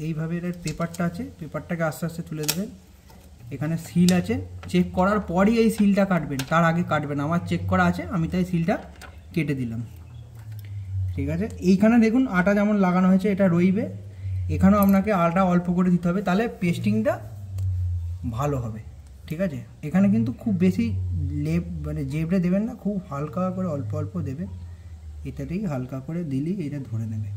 এইভাবে এর পেপারটা আছে, পেপারটাকে আস্তে আস্তে তুলে দেবেন। এখানে সিল আছে, চেক করার পরই এই সিলটা কাটবেন, তার আগে কাটবেন। আমার চেক করা আছে, আমি তাই সিলটা কেটে দিলাম। ঠিক আছে, এইখানে দেখুন আটা যেমন লাগানো হয়েছে এটা রইবে, এখানেও আপনাকে আটা অল্প করে দিতে হবে, তাহলে পেস্টিংটা ভালো হবে। ঠিক আছে, এখানে কিন্তু খুব বেশি মানে জেবড়ে দেবেন না, খুব হালকা করে অল্প অল্প দেবেন, এটাতেই হালকা করে দিলেই এটা ধরে নেবে।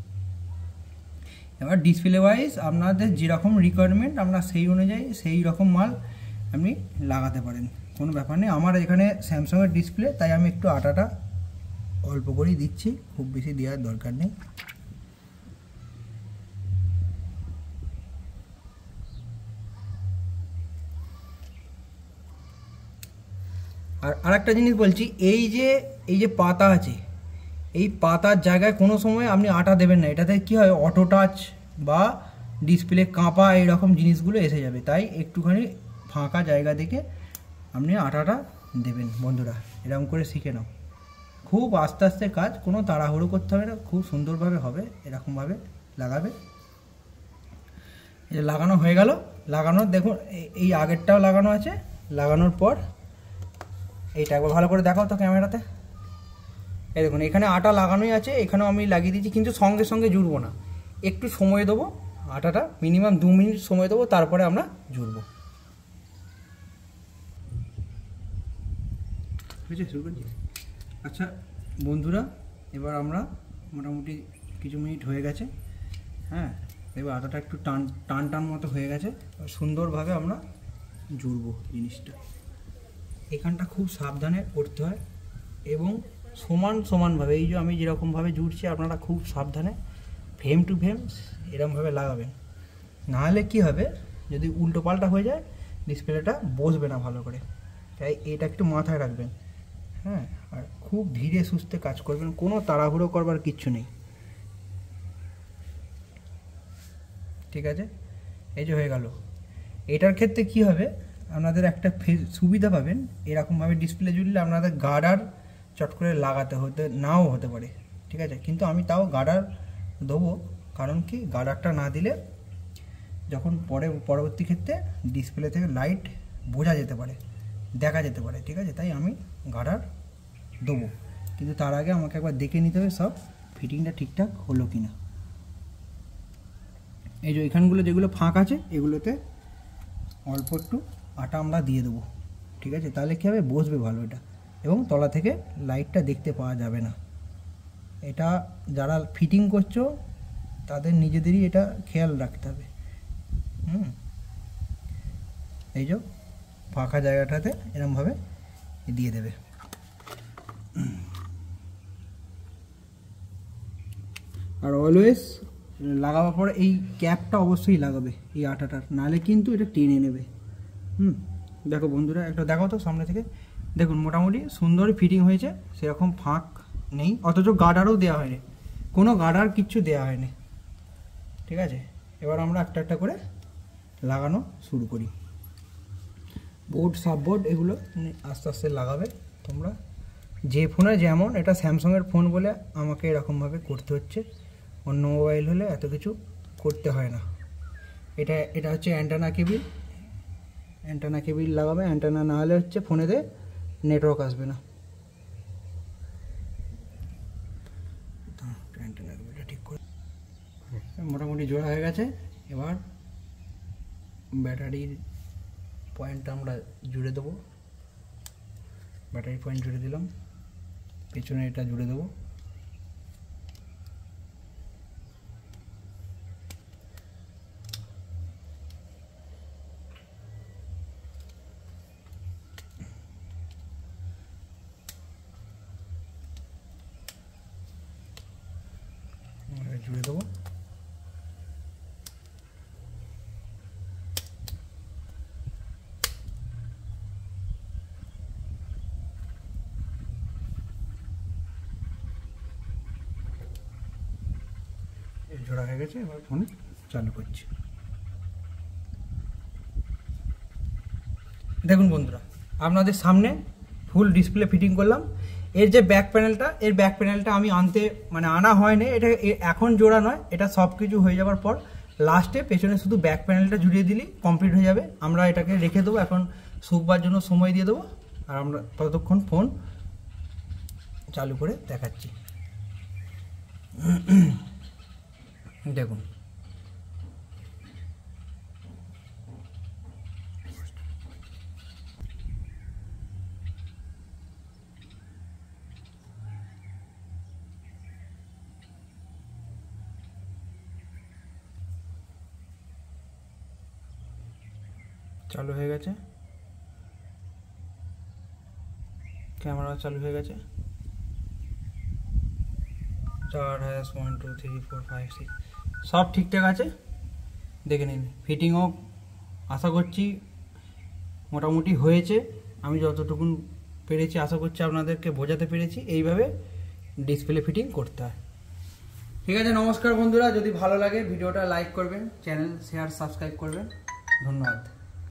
এবার ডিসপ্লে ওয়াইজ আপনাদের যেরকম রিকোয়ারমেন্ট আপনার সেই অনুযায়ী সেই রকম মাল আপনি লাগাতে পারেন, কোনো ব্যাপার নেই। আমার এখানে স্যামসাংয়ের ডিসপ্লে, তাই আমি একটু আটাটা অল্প করেই দিচ্ছি, খুব বেশি দেওয়ার দরকার নেই। আর আরেকটা জিনিস বলছি, এই যে পাতা আছে, এই পাতার জায়গায় কোনো সময় আপনি আটা দেবেন না, এটাতে কী হয় অটো টাচ বা ডিসপ্লে কাঁপা এইরকম জিনিসগুলো এসে যাবে, তাই একটুখানি ফাঁকা জায়গা দেখে আপনি আটাটা দেবেন। বন্ধুরা এরকম করে শিখে নাও, খুব আস্তে আস্তে কাজ, কোনো তাড়াহুড়ো করতে হবে না, খুব সুন্দরভাবে হবে, এরকমভাবে লাগাবে। এটা লাগানো হয়ে গেল, লাগানোর দেখুন এই আগেরটাও লাগানো আছে, লাগানোর পর এইটা একবার ভালো করে দেখাও তো ক্যামেরাতে। এই দেখুন এখানে আটা লাগানোই আছে, এখানেও আমি লাগিয়ে দিয়েছি, কিন্তু সঙ্গে সঙ্গে জুড়বো না, একটু সময় দেবো, আটাটা মিনিমাম 2 মিনিট সময় দেবো, তারপরে আমরা জুড়বো। বুঝেছি, শুরু করছি। আচ্ছা বন্ধুরা, এবার আমরা মোটামুটি কিছু মিনিট হয়ে গেছে, হ্যাঁ, এবার আটাটা একটু টান টান মতো হয়ে গেছে, সুন্দরভাবে আমরা জুড়বো জিনিসটা। এখানটা খুব সাবধানে করতে হয় এবং সমানভাবে, এই যে আমি যেরকমভাবে জুড়ছি আপনারা খুব সাবধানে ফ্রেম টু ফ্রেম এরকমভাবে লাগাবেন, নাহলে কি হবে, যদি উল্টো পাল্টা হয়ে যায় ডিসপ্লেটা বসবে না ভালো করে, তাই এটা একটু মাথায় রাখবেন। হ্যাঁ, আর খুব ধীরে সুস্থে কাজ করবেন, কোনো তাড়াহুড়ো করবার কিচ্ছু নেই। ঠিক আছে, এই যে হয়ে গেল। এটার ক্ষেত্রে কি হবে, আপনাদের একটা সুবিধা পাবেন, এরকমভাবে ডিসপ্লে জুড়লে আপনাদের গার্ডার চট করে লাগাতে নাও হতে পারে। ঠিক আছে, কিন্তু আমি তাও গার্ডার দেবো, কারণ কি গার্ডারটা না দিলে যখন পরবর্তী ক্ষেত্রে ডিসপ্লে থেকে লাইট বোঝা যেতে পারে, দেখা যেতে পারে। ঠিক আছে, তাই আমি গার্ডার দেবো, কিন্তু তার আগে আমাকে একবার দেখে নিতে হবে সব ফিটিংটা ঠিকঠাক হলো কি না। এই যে এখানগুলো যেগুলো ফাঁক আছে এগুলোতে অল্প একটু আটা আমরা দিয়ে দেবো। ঠিক আছে, তাহলে কী হবে, বসবে ভালো এটা, এবং তলা থেকে লাইটটা দেখতে পাওয়া যাবে না। এটা যারা ফিটিং করছো তাদের নিজেদেরই এটা খেয়াল রাখতে হবে। এই যে ফাঁকা জায়গাটাতে এরকমভাবে দিয়ে দেবে। আর অলওয়েজ লাগাবার পরে এই ক্যাপটা অবশ্যই লাগাবে এই আটাটার, নাহলে কিন্তু এটা টেনে নেবে। দেখো বন্ধুরা, একটা দেখো তো সামনে থেকে, দেখুন মোটামুটি সুন্দর ফিটিং হয়েছে, সেরকম ফাঁক নেই, অথচ গার্ডারও দেওয়া হয়নি, কোনো গার্ডার কিচ্ছু দেওয়া হয়নি। ঠিক আছে, এবার আমরা একটা একটা করে লাগানো শুরু করি। বোর্ড সাববোর্ড এগুলো আস্তে আস্তে লাগাবে তোমরা, যে ফোনে যেমন, এটা স্যামসাংয়ের ফোন বলে আমাকে এরকমভাবে করতে হচ্ছে, অন্য মোবাইল হলে এত কিছু করতে হয় না। এটা হচ্ছে অ্যান্টেনা কেবিল লাগাবে, অ্যান্টেনা না হলে হচ্ছে ফোনেতে নেটওয়ার্ক আসবে না। অ্যান্টেনা কেবিলটা ঠিক করে মোটামুটি জোড়া হয়ে গেছে। এবার ব্যাটারির পয়েন্টটা আমরা জুড়ে দেবো, ব্যাটারি পয়েন্ট জুড়ে দিলাম, পেছনে এটা জুড়ে দেবো। জুড়ে দেবো, জোড়া হয়ে গেছে। এবার ফোন চালু করছি। দেখুন বন্ধুরা, আপনাদের সামনে ফুল ডিসপ্লে ফিটিং করলাম। এর যে ব্যাক প্যানেলটা আমি আনা হয়নি, এটা এখন জোড়া নয়, এটা সব কিছু হয়ে যাওয়ার পর লাস্টে পেছনে শুধু ব্যাক প্যানেলটা জুড়িয়ে দিলেই কমপ্লিট হয়ে যাবে। আমরা এটাকে রেখে দেবো, এখন শুকবার জন্য সময় দিয়ে দেবো, আর আমরা ততক্ষণ ফোন চালু করে দেখাচ্ছি। দেখুন চালু হয়ে গেছে, ক্যামেরা চালু হয়ে গেছে। 4 # 1 2 3 4 5 6 সব ঠিকঠাক আছে, দেখে নিন। ফিটিংও আশা করছি মোটামুটি হয়েছে, আমি যতটুকুন পেরেছি আশা করছি আপনাদেরকে বোঝাতে পেরেছি। এইভাবে ডিসপ্লে ফিটিং করতে হয়। ঠিক আছে, নমস্কার বন্ধুরা। যদি ভালো লাগে ভিডিওটা লাইক করবেন, চ্যানেল শেয়ার সাবস্ক্রাইব করবেন। ধন্যবাদ।